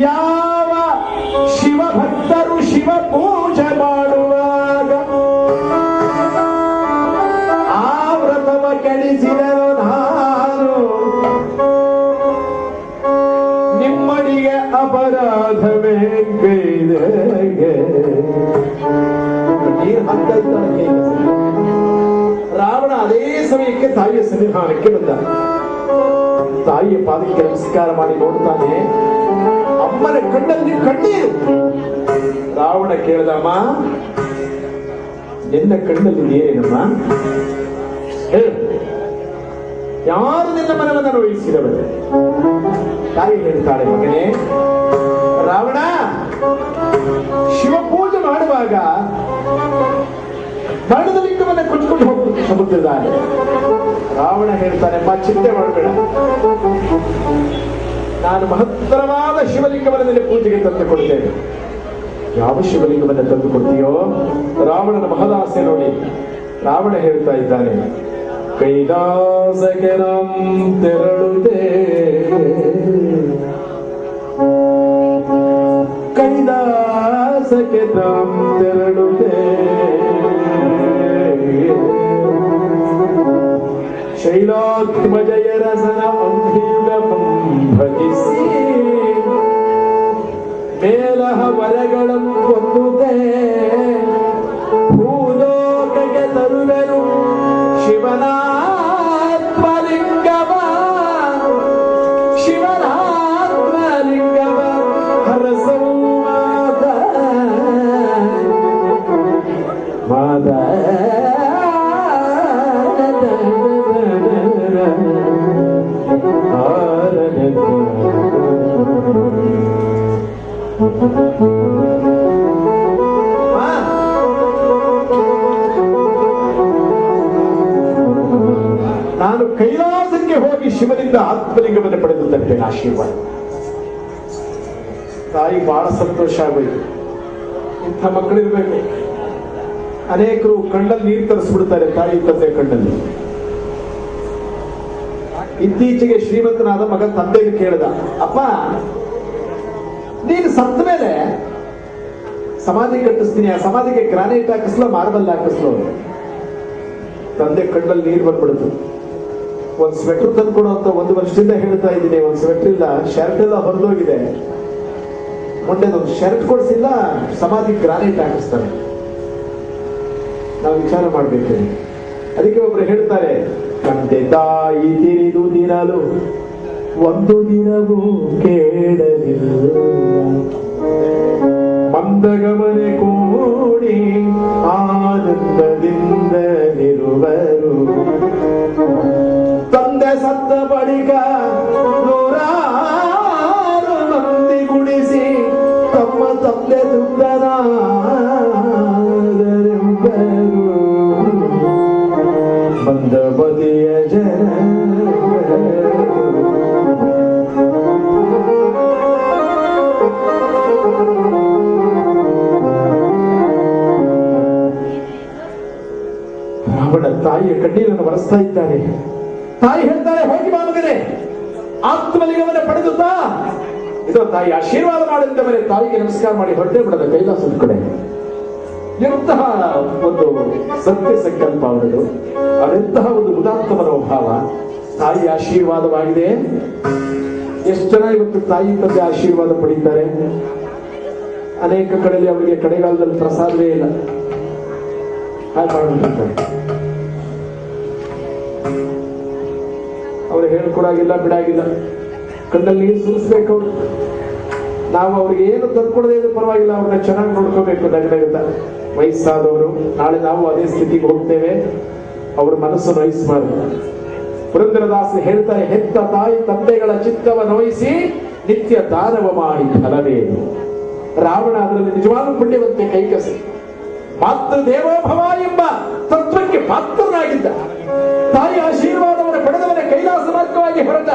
ಯಾವ ಶಿವಭಕ್ತರು ಶಿವ ಪೂಜೆ ಮಾಡುವಾಗ ಆ ವ್ರತವ ಕೆಡಿಸಿದರು ನಾನು, ನಿಮ್ಮಡಿಗೆ ಅಪರಾಧವೇ ಕೈದೆಗೆ. ನೀರು ಹಾಕ್ತಾ ಇದ್ದಾನೆ. ರಾವಣ ಅದೇ ಸಮಯಕ್ಕೆ ತಾಯಿಯ ಸನ್ನಿಧಾನಕ್ಕೆ ಬಂದ. ತಾಯಿಯ ಪಾದಕ್ಕೆ ನಮಸ್ಕಾರ ಮಾಡಿ ನೋಡ್ತಾನೆ, ಅಮ್ಮನ ಕಣ್ಣಲ್ಲಿ ಕಣ್ಣೀರು. ರಾವಣ ಕೇಳ್ದಮ್ಮ, ನಿನ್ನ ಕಣ್ಣಲ್ಲಿ ಏನಮ್ಮ ಹೇಳು, ಯಾರು ನಿನ್ನ ಮನವನ್ನು ನೋಯಿಸಿದವರು? ತಾಯಿ ಹೇಳ್ತಾಳೆ, ಮಗನೇ ರಾವಣ ಶಿವ ಪೂಜೆ ಮಾಡುವಾಗ ಮರಣದ ಲಿಂಗವನ್ನು ಕೊಚ್ಚಿಕೊಂಡು ಹೋಗುವುದು ಸಮುದ್ರದಾಗೆ. ರಾವಣ ಹೇಳ್ತಾನೆ, ಅಮ್ಮ ಚಿಂತೆ ಮಾಡಬೇಡ, ನಾನು ಮಹತ್ತರವಾದ ಶಿವಲಿಂಗವನ್ನು ನಿನ್ನ ಪೂಜೆಗೆ ತಂದುಕೊಡ್ತೇನೆ. ಯಾವ ಶಿವಲಿಂಗವನ್ನು ತಂದುಕೊಡ್ತೀಯೋ? ರಾವಣನ ಮಹದಾಸೆ ನೋಡಿ ರಾವಣ ಹೇಳ್ತಾ ಇದ್ದಾನೆ, ಕೈಲಾಸಕ್ಕೆ ತೆರಳುತ್ತೆ, ಕೈಲಾಸಕ್ಕೆ ತೆರಳುತ್ತೆ, ಶೈಲಾತ್ಮಜಯ ರಸನ ಅಂಧಿಯುಗ ಭಜಿಸಿ ಮೇಲಹ ವರಗಳನ್ನು ಹೊಂದುತ್ತೆ, ಭೂಲೋಕಕ್ಕೆ ತರುವೆನು ಶಿವನಾತ್ಮಲಿಂಗವ, ಶಿವನಾತ್ಮಲಿಂಗವ ಹರಸಂವಾದ ಮಾದ. ನಾನು ಕೈಲಾಸಕ್ಕೆ ಹೋಗಿ ಶಿವನಿಂದ ಆತ್ಮಲಿಂಗವನ್ನು ಪಡೆದು ತರ್ತೇನೆ, ಆಶೀರ್ವಾದ. ತಾಯಿ ಬಹಳ ಸಂತೋಷ ಆಗೋಯ್ತು. ಇಂಥ ಮಕ್ಕಳಿರ್ಬೇಕು. ಅನೇಕರು ಕಣ್ಣಲ್ಲಿ ನೀರು ತರಿಸ್ಬಿಡ್ತಾರೆ ತಾಯಿ ತಂದೆ ಕಣ್ಣಲ್ಲಿ. ಇತ್ತೀಚೆಗೆ ಶ್ರೀಮಂತನಾದ ಮಗ ತಂದೆಗೆ ಕೇಳ್ದ, ಅಪ್ಪ ನೀನು ಸತ್ತ ಮೇಲೆ ಸಮಾಧಿ ಕಟ್ಟಿಸ್ತೀನಿ, ಆ ಸಮಾಧಿಗೆ ಗ್ರಾನೈಟ್ ಹಾಕಿಸ್ಲೋ ಮಾರ್ಬಲ್ ಹಾಕಿಸ್ಲೋ? ತಂದೆ ಕಣ್ಣಲ್ಲಿ ನೀರು ಬಂದ್ಬಿಡ್ತು. ಒಂದ್ ಸ್ವೆಟರ್ ತಂದ್ಕೊಡು ಅಂತ 1 ವರ್ಷದಿಂದ ಹೇಳ್ತಾ ಇದ್ದೀನಿ, ಒಂದ್ ಸ್ವೆಟರ್ ಇಲ್ಲ, ಶರ್ಟ್ ಎಲ್ಲ ಹೊರದೋಗಿದೆ, ಮೊನ್ನೆದೊಂದು ಶರ್ಟ್ ಕೊಡಿಸಿಲ್ಲ, ಸಮಾಧಿ ಗ್ರಾನೈಟ್ ಹಾಕಿಸ್ತಾರೆ. ನಾವು ವಿಚಾರ ಮಾಡ್ಬೇಕು. ಅದಕ್ಕೆ ಒಬ್ರು ಹೇಳ್ತಾರೆ, ತಂದೆ ತಾಯಿ ತಿರಿದು ದಿನಲು ಒಂದು ದಿನವೂ ಕೇಳಲಿಲ್ಲ, ಮಂದಗಮನೆ ಕೂಡಿ ಆನಂದದಿಂದ ನಿರುವರು, ತಂದೆ ಸತ್ತ ಬಳಿಕ 100 ಮಂದಿ ಗುಡಿಸಿ ತಮ್ಮ ತಂದೆ ದುಃಖನಾದರೆಂಬರು, ಮಂದಬದಿಯ ಜನ ರಾವಣ ತಾಯಿಯ ಕಣ್ಣೀರನ್ನು ಬರೆಸ್ತಾ ಇದ್ದಾರೆ. ತಾಯಿ ಹೇಳ್ತಾರೆ, ಹೋಗಿ ಬಾ ಮಗನೇ, ಆತ್ಮಲಿಂಗವನ್ನು ಪಡೆದು ತಾ. ಇದು ತಾಯಿ ಆಶೀರ್ವಾದ ಮಾಡಿದ ಮೇಲೆ ತಾಯಿಗೆ ನಮಸ್ಕಾರ ಮಾಡಿ ಹೊರಟೇ ಬಿಡದ ಕೈಲಾಸದ ಕಡೆ. ಎಂತಹ ಒಂದು ಸತ್ಯ ಸಂಕಲ್ಪ ಅವರದು, ಅದೆಂತಹ ಒಂದು ಉದಾತ್ತ ಮನೋಭಾವ. ತಾಯಿ ಆಶೀರ್ವಾದವಾಗಿದೆ. ಎಷ್ಟು ಜನ ಇವತ್ತು ತಾಯಿ ತಂದೆ ಆಶೀರ್ವಾದ ಪಡೀತಾರೆ? ಅನೇಕ ಕಡೆಯಲ್ಲಿ ಅವರಿಗೆ ಕಡೆಗಾಲದಲ್ಲಿ ಪ್ರಸಾದವೇ ಇಲ್ಲ. ಹಾಗೆ ಮಾಡಿರ್ತಾರೆ. ಅವ್ರು ಹೇಳ್ಕೊಡಾಗಿಲ್ಲ, ಬಿಡಾಗಿಲ್ಲ, ಕಣ್ಣಲ್ಲಿ ನೀರು ಸುರಿಸ್ಬೇಕು. ಅವ್ರು ನಾವು ಅವ್ರಿಗೆ ಏನು ತಂದ್ಕೊಡದೇ ಇದ್ರೂ ಪರವಾಗಿಲ್ಲ, ಅವ್ರನ್ನ ಚೆನ್ನಾಗಿ ನೋಡ್ಕೋಬೇಕು. ನಗನಗುತ್ತ ವಯಸ್ಸಾದವರು, ನಾಳೆ ನಾವು ಅದೇ ಸ್ಥಿತಿಗೆ ಹೋಗ್ತೇವೆ. ಅವ್ರ ಮನಸ್ಸು ನೋಯಿಸಬಾರದು. ಪುರಂದರದಾಸ ಹೇಳ್ತಾರೆ, ಹೆತ್ತ ತಾಯಿ ತಂದೆಗಳ ಚಿತ್ತವ ನೋಯಿಸಿ ನಿತ್ಯ ದಾನವ ಮಾಡಿ ಫಲವೇನು. ರಾವಣ ಅದರಲ್ಲಿ ನಿಜವಾದ ಪುಣ್ಯವಂತೆ ಕೈಕಸಿ ಮಾತೃ ದೇವೋಭವ ಎಂಬ ತತ್ವಕ್ಕೆ ಪಾತ್ರನಾಗಿದ್ದ. ತಾಯಿ ಆಶೀರ್ವಾದವನ್ನು ಪಡೆದವನೇ ಕೈಲಾಸ ಮಾರ್ಗವಾಗಿ ಹೊರಟ.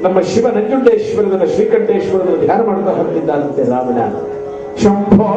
ನಮ್ಮ ಶಿವ ನಂಜುಂಡೇಶ್ವರನ ಶ್ರೀಕಂಠೇಶ್ವರನ ಧ್ಯಾನ ಮಾಡುತ್ತಾ ಹೊರಟಿದ್ದಾನಂತೆ ರಾವಣ. ಶಂಭೋ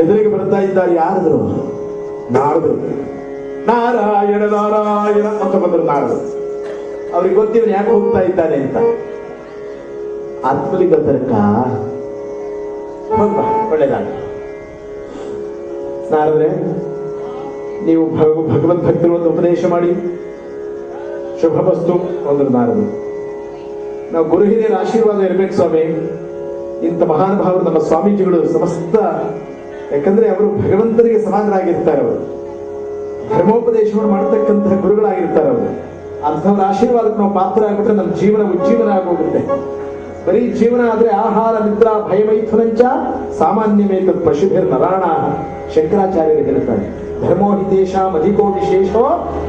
ಎದುರಿಗೆ ಬರ್ತಾ ಇದ್ದಾರೆ ಯಾರದ್ರು? ನಾರದರು. ನಾರಾಯಣ ನಾರಾಯಣ ಅಂತ ಬಂದರು ನಾರದರು. ಅವ್ರಿಗೆ ಗೊತ್ತಿವ್ರು ಯಾಕೆ ಹೋಗ್ತಾ ಇದ್ದಾನೆ ಅಂತ. ಆತ್ಮಲಿಂಗ ತರ್ಕ ಒಳ್ಳೇದಾಗ ನಾರದ್ರೆ ನೀವು ಭಗವದ್ ಭಕ್ತರು ಒಂದು ಉಪದೇಶ ಮಾಡಿ ಶುಭ ವಸ್ತು ಒಂದು ನಾರದು. ನಾವು ಗುರು ಹಿರಿಯರ ಆಶೀರ್ವಾದ ಇರಬೇಕು ಸ್ವಾಮಿ. ಇಂಥ ಮಹಾನುಭಾವರು ನಮ್ಮ ಸ್ವಾಮೀಜಿಗಳು ಸಮಸ್ತ, ಯಾಕಂದ್ರೆ ಅವರು ಭಗವಂತನಿಗೆ ಸಮಾನರಾಗಿರ್ತಾರೆ. ಅವರು ಧರ್ಮೋಪದೇಶವನ್ನು ಮಾಡತಕ್ಕಂತಹ ಗುರುಗಳಾಗಿರ್ತಾರೆ. ಅವರು ಅಂಥವ್ರ ಆಶೀರ್ವಾದಕ್ಕೆ ನಾವು ಪಾತ್ರ ಆಗ್ಬಿಟ್ರೆ ನಮ್ಮ ಜೀವನ ಉಜ್ಜೀವನ ಆಗೋಗುತ್ತೆ. ಬರೀ ಜೀವನ ಆದ್ರೆ ಆಹಾರ ನಿದ್ರಾ ಭಯಮೈಥುನಂಚ ಸಾಮಾನ್ಯಮೇತ ಪಶುಭಿರ್ ನರಾಣ. ಶಂಕರಾಚಾರ್ಯರು ಹೇಳ್ತಾರೆ, ಧರ್ಮೋ ಹಿ ತೇಷಾಂ ಅಧಿಕೋ ವಿಶೇಷೋ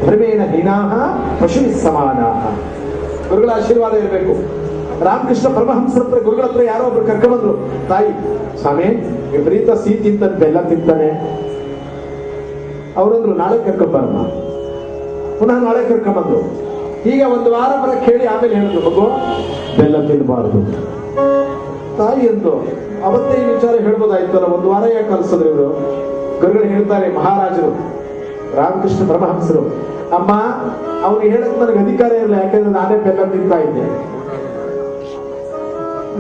ಧರ್ಮೇಣ ಹೀನಾಃ ಪಶುಭಿಃ ಸಮಾನಾಃ. ಗುರುಗಳ ಆಶೀರ್ವಾದ ಇರಬೇಕು. ರಾಮಕೃಷ್ಣ ಪರಮಹಂಸರ ಹತ್ರ ಗುರುಗಳ ಹತ್ರ ಯಾರೋ ಒಬ್ರು ಕರ್ಕೊಂಡ್ಬಂದ್ರು. ತಾಯಿ, ಸ್ವಾಮಿ ವಿಪರೀತ ಸಿಹಿ ತಿಂತಾನೆ, ಬೆಲ್ಲ ತಿಂತಾನೆ. ಅವರಂದ್ರು ನಾಳೆ ಕರ್ಕೊಂಬರಮ್ಮ. ಪುನಃ ನಾಳೆ ಕರ್ಕೊಂಡ್ಬಂದ್ರು. ಈಗ ಒಂದು ವಾರ ಬರಕ್ಕೆ ಹೇಳಿ ಆಮೇಲೆ ಹೇಳಿದ್ರು, ಮಗು ಬೆಲ್ಲ ತಿನ್ನಬಾರದು. ತಾಯಿ ಎಂದು ಅವತ್ತೇ ಈ ವಿಚಾರ ಹೇಳ್ಬೋದಾಯ್ತಲ್ಲ, ಒಂದು ವಾರ ಯಾಕೆ ಕಲಿಸಿದ್ರು ಇವರು? ಗುರುಗಳು ಹೇಳ್ತಾರೆ, ಮಹಾರಾಜರು ರಾಮಕೃಷ್ಣ ಪರಮಹಂಸರು, ಅಮ್ಮ ಅವ್ರಿಗೆ ಹೇಳಕ್ ನನಗೆ ಅಧಿಕಾರ ಇರಲಿಲ್ಲ, ಯಾಕಂದ್ರೆ ನಾನೇ ಬೆಲ್ಲ ತಿಂತಾ ಇದ್ದೆ.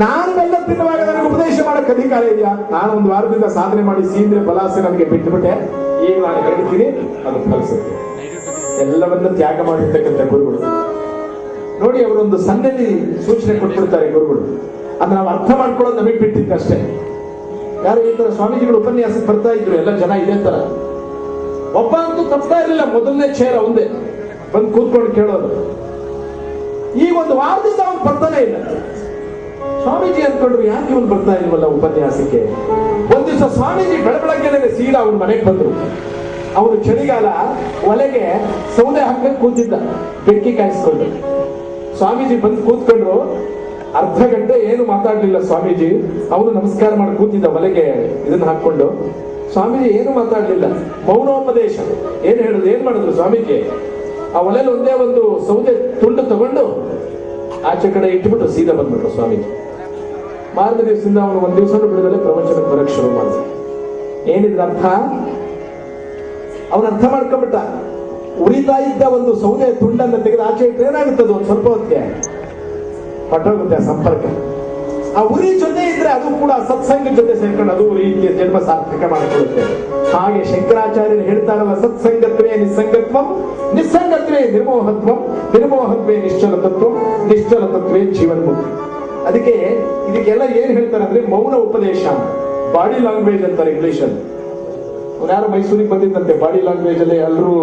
ನಾನು ಬೆಲ್ಲ ತಿನ್ನುವಾಗ ನನಗೆ ಉಪದೇಶ ಮಾಡಕ್ ಅಧಿಕಾರ ಇದೆಯಾ? ನಾನು ಒಂದು ವಾರದಿಂದ ಸಾಧನೆ ಮಾಡಿ ಸೀಂದ್ರೆ ಬಲಾಸೆ ನನಗೆ ಬಿಟ್ಟುಬಿಟ್ಟೆ. ಈಗ ನಾನು ಹೇಳ್ತೀನಿ, ಅದು ಫಲಿಸುತ್ತೆ. ಎಲ್ಲವನ್ನ ತ್ಯಾಗ ಮಾಡಿರ್ತಕ್ಕಂಥ ಗುರುಗಳು ನೋಡಿ, ಅವರೊಂದು ಸನ್ನೆಯಲ್ಲಿ ಸೂಚನೆ ಕೊಟ್ಬಿಡ್ತಾರೆ ಗುರುಗಳು. ಅದ್ ನಾವು ಅರ್ಥ ಮಾಡ್ಕೊಳ್ಳೋದು ನಮಗೆ ಬಿಟ್ಟಿದ್ದು ಅಷ್ಟೇ. ಯಾರು ಈ ತರ ಸ್ವಾಮೀಜಿಗಳು ಉಪನ್ಯಾಸಕ್ಕೆ ಬರ್ತಾ ಇದ್ರು, ಎಲ್ಲ ಜನ ಇದೇ ತರ. ಒಬ್ಬ ಅಂತೂ ತಪ್ತಾ ಇರಲಿಲ್ಲ, ಮೊದಲನೇ ಚೇರ ಒಂದೇ ಬಂದು ಕೂತ್ಕೊಂಡು ಕೇಳೋದು. ಈಗ ಒಂದು ವಾರದಿಂದ ಅವನು ಬರ್ತಾನೆ ಇಲ್ಲ. ಸ್ವಾಮೀಜಿ ಅಂದ್ಕೊಂಡ್ರು, ಯಾಕೆ ಇವನು ಬರ್ತಾ ಇಲ್ವಲ್ಲ ಉಪನ್ಯಾಸಕ್ಕೆ? ಒಂದ್ ದಿವಸ ಸ್ವಾಮೀಜಿ ಬೆಳಗ್ಗೆ ಸೀದಾ ಅವನ ಮನೆಗೆ ಬಂದ್ರು. ಅವನು ಚಳಿಗಾಲ ಒಲೆಗೆ ಸೌದೆ ಹಾಕಿ ಕೂತಿದ್ದ, ಬೆಂಕಿ ಕಾಯಿಸ್ಕೊಂಡು. ಸ್ವಾಮೀಜಿ ಬಂದು ಕೂತ್ಕೊಂಡ್ರು. ಅರ್ಧ ಗಂಟೆ ಏನು ಮಾತಾಡ್ಲಿಲ್ಲ ಸ್ವಾಮೀಜಿ. ಅವನು ನಮಸ್ಕಾರ ಮಾಡಿ ಕೂತಿದ್ದ ಒಲೆಗೆ ಇದನ್ನ ಹಾಕೊಂಡು. ಸ್ವಾಮೀಜಿ ಏನು ಮಾತಾಡ್ಲಿಲ್ಲ, ಮೌನೋಪದೇಶ. ಏನ್ ಹೇಳುದು, ಏನ್ ಮಾಡಿದ್ರು ಸ್ವಾಮೀಜಿ? ಆ ಒಲೆಯಲ್ಲಿ ಒಂದೇ ಒಂದು ಸೌದೆ ತುಂಡು ತಗೊಂಡು ಆಚೆ ಕಡೆ ಇಟ್ಬಿಟ್ಟು ಸೀದಾ ಬಂದ್ಬಿಟ್ರು ಸ್ವಾಮೀಜಿ. ಮಾರನೇ ದಿವಸದಿಂದ ಅವನು ಒಂದ್ ದಿವಸ ಬಿಡದಲ್ಲೇ ಪ್ರವಚನಕ್ಕೆ ಬರಕ್ ಶುರು ಮಾಡಿದ. ಏನಿದ್ರ ಅರ್ಥ? ಅವನು ಅರ್ಥ ಮಾಡ್ಕೊಂಡ್ಬಿಟ್ಟ. ಉರಿತಾ ಇದ್ದ ಒಂದು ಸೌದೆ ತುಂಡನ್ನು ತೆಗೆದು ಆಚೆ ಇಟ್ಟರೆ ಏನಾಗುತ್ತದೆ, ಒಂದು ಸ್ವಲ್ಪ ಹೊತ್ತಿಗೆ ಪಟ್ಟೋಗುತ್ತೆ ಸಂಪರ್ಕ. ಆ ಉರಿ ಜೊತೆ ಇದ್ರೆ ಅದು ಕೂಡ ಸತ್ಸಂಗ ಜೊತೆ ಸೇರ್ಕೊಂಡು ಅದು ರೀತಿಯ ಜನ್ಮ ಸಾರ್ಥಕ ಮಾಡಿಕೊಳ್ಳುತ್ತೆ. ಹಾಗೆ ಶಂಕರಾಚಾರ್ಯರು ಹೇಳ್ತಾರಲ್ಲ, ಸತ್ಸಂಗತ್ವೇ ನಿಸ್ಸಂಗತ್ವಂ, ನಿಸ್ಸಂಗತ್ವೇ ನಿರ್ಮೋಹತ್ವಂ, ನಿರ್ಮೋಹತ್ವೇ ನಿಶ್ಚಲ ತತ್ವಂ, ನಿಶ್ಚಲ ತತ್ವೇ ಜೀವನ್ ಮುಕ್ತಿ. ಅದಕ್ಕೆ ಇದಕ್ಕೆಲ್ಲ ಏನ್ ಹೇಳ್ತಾರೆ ಅಂದ್ರೆ ಮೌನ ಉಪದೇಶ, ಬಾಡಿ ಲ್ಯಾಂಗ್ವೇಜ್ ಅಂತಾರೆ ಇಂಗ್ಲಿಷ್ ಅಲ್ಲಿ. ಯಾರು ಮೈಸೂರಿಗೆ ಬಂದಿದ್ದಂತೆ, ಬಾಡಿ ಲ್ಯಾಂಗ್ವೇಜ್ ಅಲ್ಲಿ ಎಲ್ಲರೂ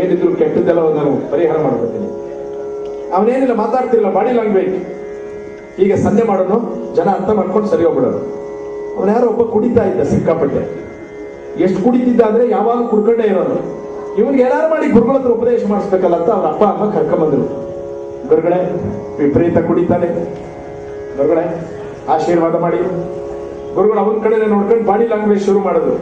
ಏನಿದ್ರು ಕೆಟ್ಟದ್ದೆಲ್ಲ ನಾನು ಪರಿಹಾರ ಮಾಡ್ಕೊತೀನಿ. ಅವನೇನಿಲ್ಲ ಮಾತಾಡ್ತಿರಲಿಲ್ಲ, ಬಾಡಿ ಲ್ಯಾಂಗ್ವೇಜ್. ಈಗ ಸಂಧೆ ಮಾಡೋನು, ಜನ ಅರ್ಥ ಮಾಡ್ಕೊಂಡು ಸರಿ ಹೋಗ್ಬಿಡೋರು. ಅವನ ಯಾರೋ ಒಬ್ಬ ಕುಡಿತಾ ಇದ್ದ ಸಿಕ್ಕಾಪಟ್ಟೆ. ಎಷ್ಟು ಕುಡಿತಿದ್ದ ಅಂದ್ರೆ ಯಾವಾಗ ಕುಡ್ಕೊಂಡೇ ಇರೋನು. ಇವನ್ಗೆ ಏನಾರು ಮಾಡಿ ಗುರುಗಳ ಹತ್ರ ಉಪದೇಶ ಮಾಡಿಸ್ಬೇಕಲ್ಲ ಅಂತ ಅವ್ರ ಅಪ್ಪ ಅಮ್ಮ ಕರ್ಕೊಂಬಂದ್ರು. ಗುರುಗಳೇ ವಿಪರೀತ ಕುಡಿತಾನೆ, ಗುರುಗಳೇ ಆಶೀರ್ವಾದ ಮಾಡಿ. ಗುರುಗಳು ಅವನ ಕಡೆ ನೋಡ್ಕೊಂಡು ಬಾಡಿ ಲ್ಯಾಂಗ್ವೇಜ್ ಶುರು ಮಾಡಿದ್ರು.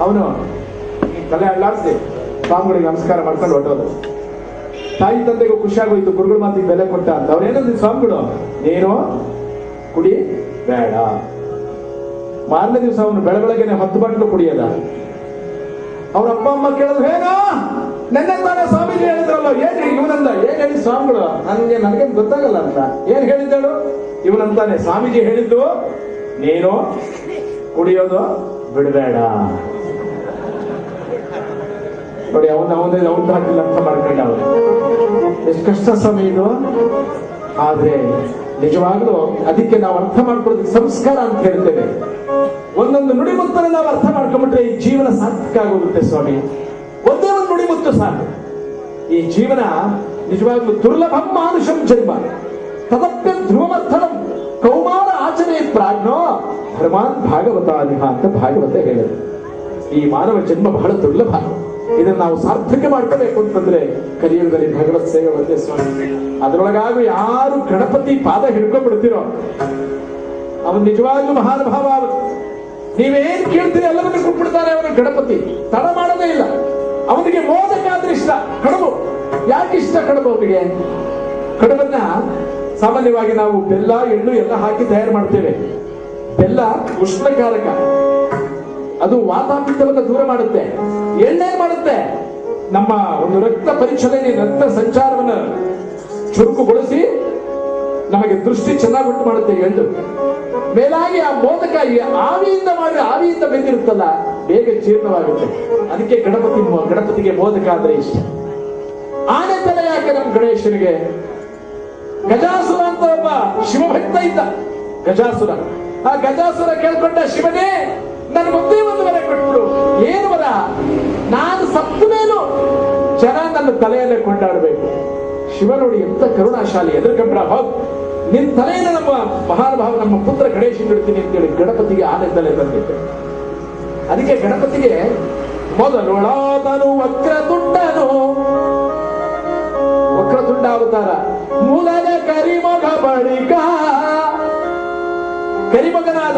ಅವನು ತಲೆ ಅಳ್ಳಾಡ್ಸಿ ಸ್ವಾಮಿಗಳಿಗೆ ನಮಸ್ಕಾರ ಮಾಡ್ಕೊಂಡು ಹೊಟ್ಟೋದು. ತಾಯಿ ತಂದೆಗೂ ಖುಷಿಯಾಗೋಯ್ತು, ಗುರುಗಳ ಮಾತಿಗೆ ಬೆಲೆ ಕೊಟ್ಟ ಅಂತ. ಅವ್ರೇನಂದ್ರೆ, ಸ್ವಾಮಿಗಳು ನೀನು ಕುಡಿ ಬೇಡ. ಮಾರನೇ ದಿವಸ ಅವನು ಬೆಳಬೆಳಗ್ಗೆನೆ 10 ಬಾಟ್ಲು ಕುಡಿಯದ. ಅವ್ರ ಅಪ್ಪ ಅಮ್ಮ ಕೇಳಿದ್ರು, ಏನೋ ನೆನ್ನೆ ತಾನೇ ಸ್ವಾಮೀಜಿ ಹೇಳಿದ್ರಲ್ಲ, ಏನ್ ಇವನಂದ, ಏನ್ ಹೇಳಿ ಸ್ವಾಮಿಗಳು? ನನಗೆ ಗೊತ್ತಾಗಲ್ಲ ಅಂತ. ಏನ್ ಹೇಳಿದ್ದಳು? ಇವನಂತಾನೆ, ಸ್ವಾಮೀಜಿ ಹೇಳಿದ್ದು ನೀನು ಕುಡಿಯೋದು ಬಿಡಬೇಡ. ನೋಡಿ, ಅವನ ಹಾಕಿಲ್ಲ ಅಂತ ಮಾಡ್ಕೊಂಡ. ಅವನು ಎಷ್ಟು ಕಷ್ಟ ಸಮಯ ಇದು. ಆದ್ರೆ ನಿಜವಾಗ್ಲೂ ಅದಕ್ಕೆ ನಾವು ಅರ್ಥ ಮಾಡ್ಕೊಳ್ಳೋದಕ್ಕೆ ಸಂಸ್ಕಾರ ಅಂತ ಹೇಳ್ತೇವೆ. ಒಂದೊಂದು ನುಡಿಮುತ್ತನ್ನು ನಾವು ಅರ್ಥ ಮಾಡ್ಕೊಂಡ್ಬಿಟ್ರೆ ಈ ಜೀವನ ಸಾರ್ಥಕ ಆಗೋಗುತ್ತೆ ಸ್ವಾಮಿ. ಒಂದೇ ಒಂದು ನುಡಿಮುತ್ತು ಸಾಕು. ಈ ಜೀವನ ನಿಜವಾಗ್ಲೂ ದುರ್ಲಭಂ ಮಾನುಷಂ ಜನ್ಮ ತದಪ್ಯ ಧ್ರುವಮರ್ಥನಂ ಕೌಮಾರ ಆಚರಣೆ ಪ್ರಾಜ್ಞೋ ಧರ್ಮಾನ್ ಭಾಗವತಾನಿಹ ಅಂತ ಭಾಗವತ ಹೇಳಿದೆ. ಈ ಮಾನವ ಜನ್ಮ ಬಹಳ ದುರ್ಲಭ. ಇದನ್ನು ನಾವು ಸಾರ್ಥಕ ಮಾಡ್ಕೋಬೇಕು ಅಂತಂದ್ರೆ ಕಲಿಯುಗದಲ್ಲಿ ಭಗವತ್ ಸೇವೆ ಒಂದೇ ಸ್ವಾಮಿ. ಅದರೊಳಗಾಗೂ ಯಾರು ಗಣಪತಿ ಪಾದ ಹಿಡ್ಕೊಂಡ್ಬಿಡ್ತಿರೋ ಅವನು ನಿಜವಾಗ್ಲೂ ಮಹಾನುಭಾವ. ನೀವೇನ್ ಕೇಳ್ತೀರಿ ಎಲ್ಲವನ್ನೂ ಕೊಟ್ಬಿಡ್ತಾನೆ ಅವನು ಗಣಪತಿ. ತಡ ಮಾಡೋದೇ ಇಲ್ಲ. ಅವನಿಗೆ ಮೋದಕ ಆದ್ರೆ ಇಷ್ಟ, ಕಡುಬು. ಯಾಕೆ ಇಷ್ಟ ಕಡುಬು ಅವನಿಗೆ? ಕಡುಬನ್ನ ಸಾಮಾನ್ಯವಾಗಿ ನಾವು ಬೆಲ್ಲ ಎಳ್ಳು ಎಲ್ಲ ಹಾಕಿ ತಯಾರು ಮಾಡ್ತೇವೆ. ಬೆಲ್ಲ ಉಷ್ಣಕಾರಕ, ಅದು ವಾತಾಪಿತ್ತವನ್ನು ದೂರ ಮಾಡುತ್ತೆ. ಎಣ್ಣೆ ಮಾಡುತ್ತೆ, ನಮ್ಮ ಒಂದು ರಕ್ತ ಪರಿಚಲನೆ, ರಕ್ತ ಸಂಚಾರವನ್ನು ಚುರುಕುಗೊಳಿಸಿ ನಮಗೆ ದೃಷ್ಟಿ ಚೆನ್ನಾಗಿ ಉಂಟು ಮಾಡುತ್ತೆ ಎಳ್ಳು. ಮೇಲಾಗಿ ಆ ಮೋದಕ ಆವಿಯಿಂದ ಮಾಡಿ ಆವಿಯಿಂದ ಬೆಂದಿರುತ್ತಲ್ಲ, ಬೇಗ ಜೀರ್ಣವಾಗುತ್ತೆ. ಅದಕ್ಕೆ ಗಣಪತಿಗೆ ಮೋದಕ ಅಂದ್ರೆ ಇಷ್ಟ. ಆನೆ ತಲೆ ಯಾಕೆ ನಮ್ಮ ಗಣೇಶನಿಗೆ? ಗಜಾಸುರ ಅಂತ ಒಬ್ಬ ಶಿವಭಕ್ತ ಇದ್ದ, ಗಜಾಸುರ. ಆ ಗಜಾಸುರ ಕೇಳ್ಕೊಂಡ, ಶಿವನೇ ನನಗೊಂದೇ ಒಂದು ವರ ಕೊಟ್ಬಿಡು. ಏನು ವರ? ನಾನು ಸತ್ತ ಮೇಲೂ ಜನ ನನ್ನ ತಲೆಯನ್ನೇ ಕೊಂಡಾಡಬೇಕು. ಶಿವ ನೋಡಿ ಎಂತ ಕರುಣಾಶಾಲಿ, ಎದುರುಕಂಡ್ರ, ಹೌದು ನಿನ್ ತಲೆಯನ್ನು ನಮ್ಮ ಮಹಾನುಭಾವ ನಮ್ಮ ಪುತ್ರ ಗಣೇಶ ಇಡ್ತೀನಿ ಅಂತೇಳಿ ಗಣಪತಿಗೆ ಆನೆ ತಲೆ ಬಂದಿತ್ತು. ಅದಕ್ಕೆ ಗಣಪತಿಗೆ ಮೊದಲೊಳಾದನು ವಕ್ರತುಂಡ ಅವತಾರ, ಮೂಲದ ಕರಿಮಗ ಬಳಿಕ ಕರಿಮಗನಾದ,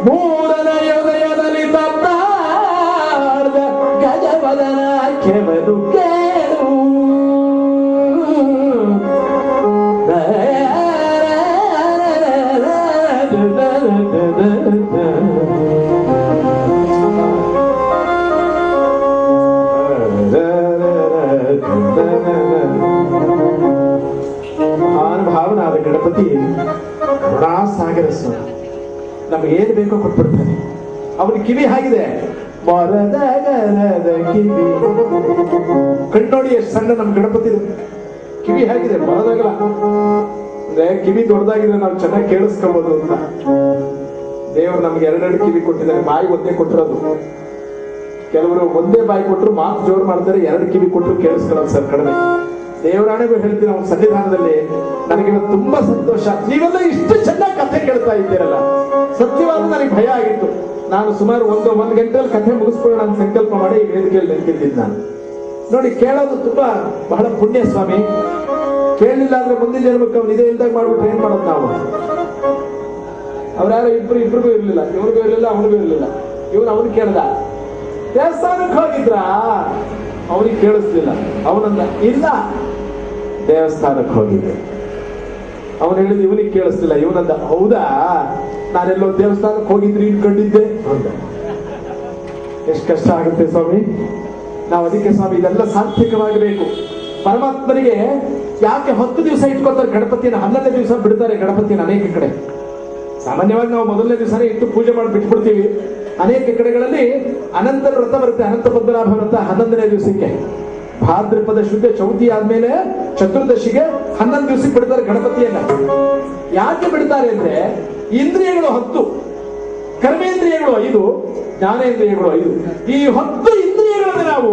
ಮೂರನ ಹೃದಯದಲ್ಲಿ ತಪ್ಪಾರ್ದ ಗಜವದನ ಕೆವನು ಕೇಳು. ಮಹಾನುಭಾವನಾದ ಗಣಪತಿ ಕರುಣಾಸಾಗರ ಸ್ವಾಮಿ, ನಮಗೇನು ಬೇಕೋ ಕೊಟ್ಬಿಡ್ತಾನೆ. ಅವನ ಕಿವಿ ಆಗಿದೆ, ಮರದ ಗರದ ಕಿವಿ. ಕಣ್ಣೋಡಿ ಎಷ್ಟು ಸಣ್ಣ ನಮ್ಮ ಗಣಪತಿ ಕಿವಿ ಆಗಿದೆ, ಮರದಾಗಲ್ಲ. ಅಂದ್ರೆ ಕಿವಿ ದೊಡ್ಡದಾಗಿದೆ, ನಾವು ಚೆನ್ನಾಗಿ ಕೇಳಿಸ್ಕೋಬಹುದು ಅಂತ. ದೇವರು ನಮ್ಗೆ ಎರಡೆರಡು ಕಿವಿ ಕೊಟ್ಟಿದ್ದಾರೆ, ಬಾಯಿ ಒಂದೇ ಕೊಟ್ಟಿರೋದು. ಕೆಲವರು ಒಂದೇ ಬಾಯಿ ಕೊಟ್ಟರು ಮಾತು ಜೋರು ಮಾಡ್ತಾರೆ, ಎರಡು ಕಿವಿ ಕೊಟ್ಟರು ಕೇಳಿಸ್ಕೊಳ್ಳೋದು ಸರ್ ಕಡಿಮೆ. ದೇವರಾಣೆಗೂ ಹೇಳ್ತೀನಿ, ಅವ್ನ ಸನ್ನಿಧಾನದಲ್ಲಿ ನನಗೆ ತುಂಬಾ ಸಂತೋಷ. ನೀವೆಲ್ಲ ಇಷ್ಟು ಚೆನ್ನಾಗಿ ಕಥೆ ಕೇಳ್ತಾ ಇದ್ದೀರಲ್ಲ, ಸತ್ಯವಾದ ನನಗೆ ಭಯ ಆಗಿತ್ತು. ನಾನು ಸುಮಾರು ಒಂದು ಗಂಟೆಯಲ್ಲಿ ಕಥೆ ಮುಗಿಸ್ಕೊಳ್ಳೋಣ ಅಂತ ಸಂಕಲ್ಪ ಮಾಡಿ ಈ ವೇದಿಕೆಯಲ್ಲಿ ನಿಂತಿದ್ದೀನಿ. ನಾನು ನೋಡಿ, ಕೇಳೋದು ತುಂಬಾ ಬಹಳ ಪುಣ್ಯ ಸ್ವಾಮಿ. ಕೇಳಲಿಲ್ಲ ಅಂದ್ರೆ ಮುಂದಿನ ಜನ್ಮಕ್ಕೆ ಅವ್ನು ಇದೇ ಇಲ್ದಾಗ ಮಾಡ್ಬಿಟ್ರೆ ಏನ್ ಮಾಡೋದು ನಾವು? ಅವ್ರ್ಯಾರೋ ಇಬ್ರಿಗೂ ಇರ್ಲಿಲ್ಲ, ಇವ್ರಿಗೂ ಇರ್ಲಿಲ್ಲ, ಅವನಿಗೂ ಇರ್ಲಿಲ್ಲ. ಅವನು ಕೇಳ್ದ, ದೇವಸ್ಥಾನಕ್ಕೆ ಹೋಗಿದ್ರ? ಅವನಿಗೆ ಕೇಳಿಸ್ಲಿಲ್ಲ. ಅವನಂದ, ಇಲ್ಲ ದೇವಸ್ಥಾನಕ್ಕೆ ಹೋಗಿದ್ದೆ. ಅವನು ಹೇಳಿದ ಇವನಿಗೆ ಕೇಳಿಸ್ಲಿಲ್ಲ. ಇವನಂದ, ಹೌದಾ, ನಾನೆಲ್ಲೋ ದೇವಸ್ಥಾನಕ್ಕೆ ಹೋಗಿದ್ರಿ ಇಟ್ಕೊಂಡಿದ್ದೆ ಅಂತ. ಎಷ್ಟು ಕಷ್ಟ ಆಗುತ್ತೆ ಸ್ವಾಮಿ. ನಾವು ಅದಕ್ಕೆ ಸ್ವಾಮಿ ಇದೆಲ್ಲ ಸಾತ್ವಿಕವಾಗಬೇಕು. ಪರಮಾತ್ಮನಿಗೆ ಯಾಕೆ 10 ದಿವಸ ಇಟ್ಕೊತಾರೆ ಗಣಪತಿಯನ್ನು, 11ನೇ ದಿವಸ ಬಿಡ್ತಾರೆ ಗಣಪತಿಯನ್ನು ಅನೇಕ ಕಡೆ. ಸಾಮಾನ್ಯವಾಗಿ ನಾವು ಮೊದಲನೇ ದಿವಸನೇ ಇಟ್ಟು ಪೂಜೆ ಮಾಡಿ ಬಿಟ್ಬಿಡ್ತೀವಿ. ಅನೇಕ ಕಡೆಗಳಲ್ಲಿ ಅನಂತರ ವ್ರತ ಬರುತ್ತೆ, ಅನಂತ ಪದ್ಮನಾಭ ವ್ರತ 11ನೇ ದಿವಸಕ್ಕೆ. ಭಾದ್ರಪದ ಶುದ್ಧ ಚೌತಿ ಆದ್ಮೇಲೆ ಚತುರ್ದಶಿಗೆ 11 ದಿವಸಕ್ಕೆ ಬಿಡ್ತಾರೆ ಗಣಪತಿಯನ್ನ. ಯಾಕೆ ಬಿಡ್ತಾರೆ ಅಂದ್ರೆ, ಇಂದ್ರಿಯಗಳು 10, ಕರ್ಮೇಂದ್ರಿಯಗಳು 5, ಜ್ಞಾನೇಂದ್ರಿಯಗಳು 5. ಈ 10 ಇಂದ್ರಿಯಗಳನ್ನು ನಾವು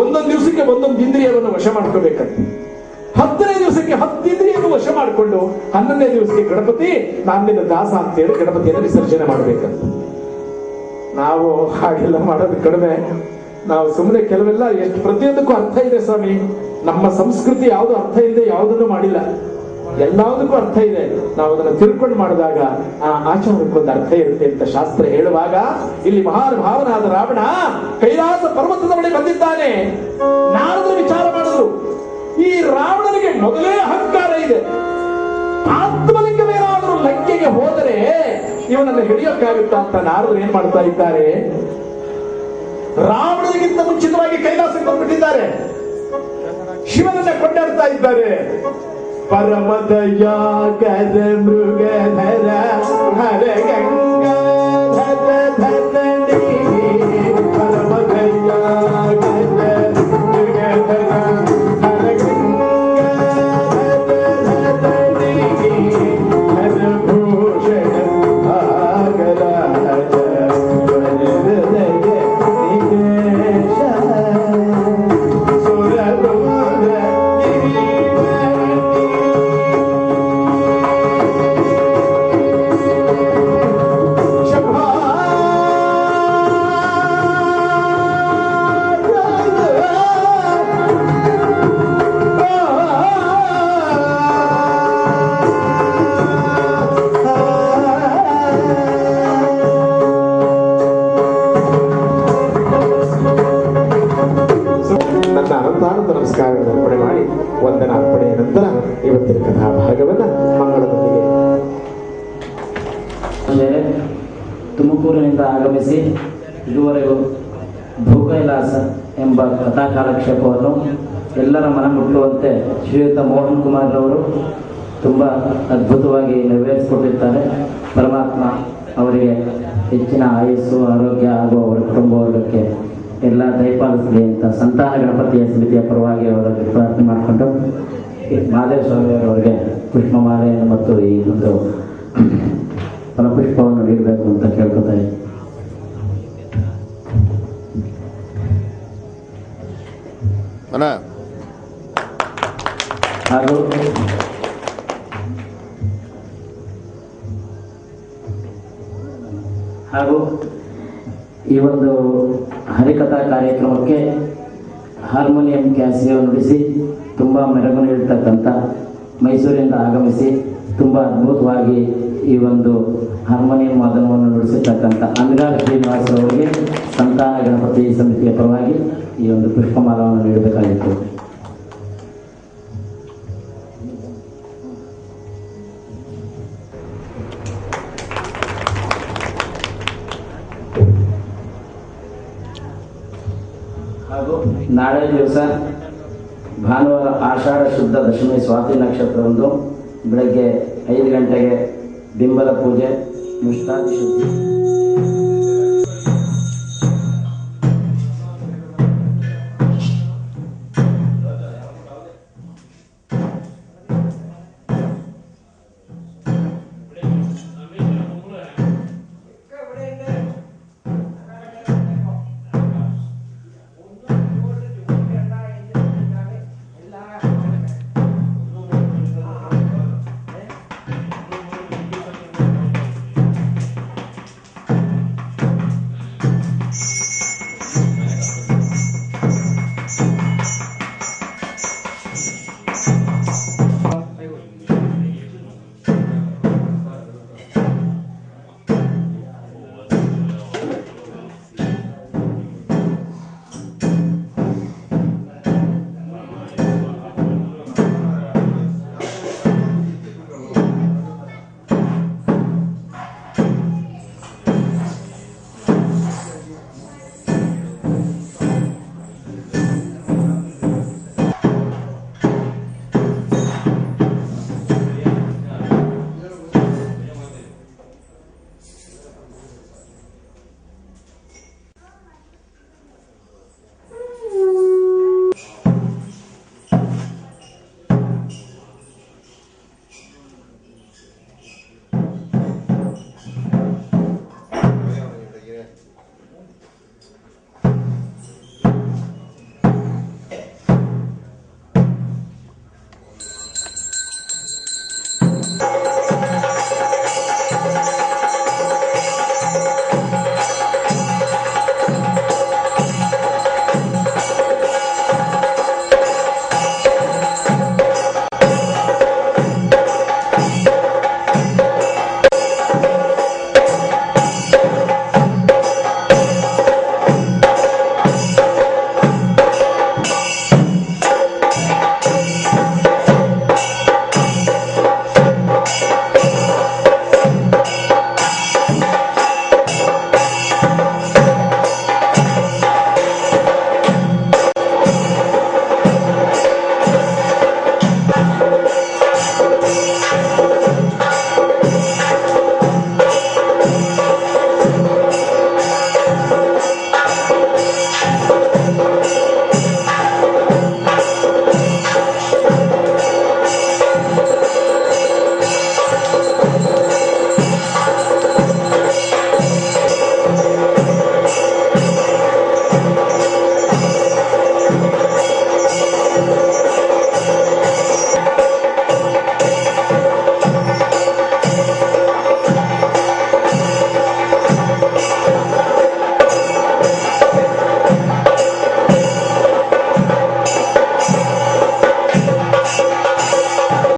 ಒಂದೊಂದು ದಿವಸಕ್ಕೆ ಒಂದೊಂದು ಇಂದ್ರಿಯವನ್ನು ವಶ ಮಾಡ್ಕೋಬೇಕಂತ. 10ನೇ ದಿವಸಕ್ಕೆ 10 ಇಂದ್ರಿಯನ್ನು ವಶ ಮಾಡಿಕೊಂಡು 11ನೇ ದಿವಸಕ್ಕೆ ಗಣಪತಿ ನಾನಿನ ದಾಸ ಅಂತೇಳಿ ಗಣಪತಿಯನ್ನು ವಿಸರ್ಜನೆ ಮಾಡ್ಬೇಕಂತ. ನಾವು ಹಾಗೆಲ್ಲ ಮಾಡೋದು ಕಡಿಮೆ. ನಾವು ಸುಮ್ಮನೆ ಕೆಲವೆಲ್ಲ ಎಷ್ಟು ಪ್ರತಿಯೊಂದಕ್ಕೂ ಅರ್ಥ ಇದೆ ಸ್ವಾಮಿ. ನಮ್ಮ ಸಂಸ್ಕೃತಿ ಯಾವುದು ಅರ್ಥ ಇಲ್ಲದೆ ಯಾವುದನ್ನು ಮಾಡಿಲ್ಲ, ಎಲ್ಲದಕ್ಕೂ ಅರ್ಥ ಇದೆ. ನಾವು ಅದನ್ನು ತಿಳ್ಕೊಂಡು ಮಾಡಿದಾಗ ಆ ಆಚಾರಕ್ಕೊಂದು ಅರ್ಥ ಇರುತ್ತೆ ಅಂತ ಶಾಸ್ತ್ರ ಹೇಳುವಾಗ, ಇಲ್ಲಿ ಮಹಾನುಭಾವನಾದ ರಾವಣ ಕೈಲಾಸ ಪರ್ವತದ ಬಳಿ ಬಂದಿದ್ದಾನೆ. ನಾರದರು ವಿಚಾರ ಮಾಡಿದ್ರು, ಈ ರಾವಣನಿಗೆ ಮೊದಲೇ ಅಹಂಕಾರ ಇದೆ. ಆತ್ಮಲಿಂಗವೇನಾದರೂ ಲಂಕೆಗೆ ಹೋದರೆ ಇವನನ್ನು ಹಿಡಿಯೋಕ್ಕಾಗುತ್ತಾ ಅಂತ ನಾರದರು ಏನ್ ಮಾಡ್ತಾ ಇದ್ದಾರೆ, ರಾವಣನಿಗಿಂತ ಮುಂಚಿತವಾಗಿ ಕೈಲಾಸಕ್ಕೆ ಬಂದ್ಬಿಟ್ಟಿದ್ದಾರೆ. ಶಿವನನ್ನ ಕೊಂಡಾಡ್ತಾ ಇದ್ದಾರೆ. ಪರಮದಯಾಕರ ಮೃಗಧರ ಹರ ಗಂಗಾಧರ ಧರಣಿ, ಪರಮದಯಾಕರ ಮೃಗಧರ ಹರ ಗಂಗಾಧರ ಧರಣಿ, ಹರ ಭೂಷಣ ಆಗರಾಜ ಭಗವನ ಮಂಗಳದೊಂದಿಗೆ. ತುಮಕೂರಿನಿಂದ ಆಗಮಿಸಿ ಇದುವರೆಗೂ ಭೂಕೈಲಾಸ ಎಂಬ ಕಥಾ ಕಾಲಕ್ಷೇಪವನ್ನು ಎಲ್ಲರ ಮನಮುಟ್ಟುವಂತೆ ಶ್ರೀಯುತ ಮೋಹನ್ ಕುಮಾರ್ ಅವರು ತುಂಬ ಅದ್ಭುತವಾಗಿ ನೆರವೇರಿಸಿಕೊಟ್ಟಿರ್ತಾರೆ. ಪರಮಾತ್ಮ ಅವರಿಗೆ ಹೆಚ್ಚಿನ ಆಯುಸ್ಸು, ಆರೋಗ್ಯ ಹಾಗೂ ಅವರ ಕುಟುಂಬ ವರ್ಗಕ್ಕೆ ಎಲ್ಲ ದಯಪಾಲಿಸಲಿ ಅಂತ ಸಂತಾನ ಗಣಪತಿಯ ಸಮಿತಿಯ ಪರವಾಗಿ ಅವರಲ್ಲಿ ಪ್ರಾರ್ಥನೆ ಮಾಡಿಕೊಂಡು ಮಹಾದೇವ ಸ್ವಾಮಿಯವರವರಿಗೆ ಪುಷ್ಪಮಾಲೆಯನ್ನು ಮತ್ತು ಈ ಒಂದು ಫಲಪುಷ್ಪವನ್ನು ನೀಡಬೇಕು ಅಂತ ಕೇಳ್ಕೊತಾರೆ. ಹಾಗೂ ಈ ಒಂದು ಹರಿಕಥಾ ಕಾರ್ಯಕ್ರಮಕ್ಕೆ ಹಾರ್ಮೋನಿಯಂ ಕ್ಯಾಸಿಯೋ ನುಡಿಸಿ ತುಂಬ ಮೆರಗು ನೀಡತಕ್ಕಂಥ ಮೈಸೂರಿನಿಂದ ಆಗಮಿಸಿ ತುಂಬ ಅದ್ಭುತವಾಗಿ ಈ ಒಂದು ಹಾರ್ಮೋನಿಯಂ ವಾದನವನ್ನು ನುಡಿಸಿರ್ತಕ್ಕಂಥ ಅಂಗಾರ ಶ್ರೀನಿವಾಸರವರಿಗೆ ಸಂತಾನ ಗಣಪತಿ ಸಮಿತಿಯ ಪರವಾಗಿ ಈ ಒಂದು ಪುಷ್ಪಮಾಲವನ್ನು ನೀಡಬೇಕಾಗಿತ್ತು. ಹಾಗೂ ನಾಳೆ ದಿವಸ ಭಾನುವಾರ ಆಷಾಢ ಶುದ್ಧ ದಶಮಿ ಸ್ವಾತಿ ನಕ್ಷತ್ರದಂದು ಬೆಳಗ್ಗೆ 5 ಗಂಟೆಗೆ ಬಿಂಬಲ ಪೂಜೆ, ಮುಷ್ಟಾದಿ ಶುದ್ಧಿ